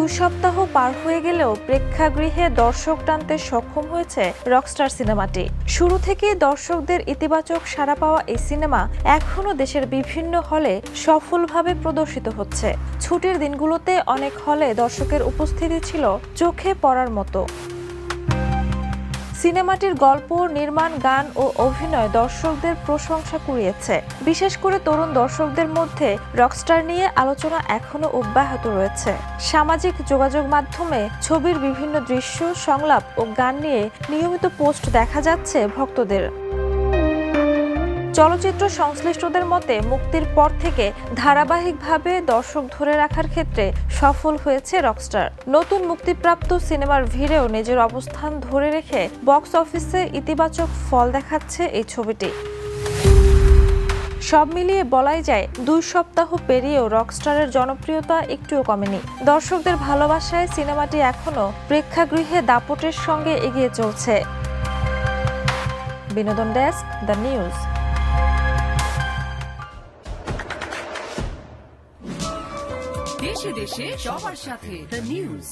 2 সপ্তাহ পার হয়ে গেলেও প্রেক্ষাগৃহে দর্শক টানতে সক্ষম হয়েছে রকস্টার সিনেমাটি। শুরু থেকেই দর্শকদের ইতিবাচক সাড়া পাওয়া এই সিনেমা এখনও দেশের বিভিন্ন হলে সফলভাবে প্রদর্শিত হচ্ছে। ছুটির দিনগুলোতে অনেক হলে দর্শকের উপস্থিতি ছিল চোখে পড়ার মতো। সিনেমাটির গল্প, নির্মাণ, গান ও অভিনয় দর্শকদের প্রশংসা কুড়িয়েছে। বিশেষ করে তরুণ দর্শকদের মধ্যে রকস্টার নিয়ে আলোচনা এখনো অব্যাহত রয়েছে। সামাজিক যোগাযোগ মাধ্যমে ছবির বিভিন্ন দৃশ্য, সংলাপ ও গান নিয়ে নিয়মিত পোস্ট দেখা যাচ্ছে ভক্তদের। চলচ্চিত্র সংশ্লিষ্টদের মতে মুক্তির পর থেকে ধারাবাহিকভাবে দর্শক ধরে রাখার ক্ষেত্রে সফল হয়েছে রকস্টার। নতুন মুক্তিপ্রাপ্ত সিনেমার ভিড়েও নিজের অবস্থান ধরে রেখে বক্স অফিসে ইতিবাচক ফল দেখাচ্ছে এই ছবিটি। সব মিলিয়ে বলাই যায় 2 সপ্তাহ পেরিয়েও রকস্টারের জনপ্রিয়তা একটুও কমেনি। দর্শকদের ভালোবাসায় সিনেমাটি এখনো প্রেক্ষাগৃহে দাপটের সঙ্গে এগিয়ে চলছে। বিনোদন ডেস্ক, দ্য নিউজ। দেশে দেশে সবার সাথে দ্য নিউজ।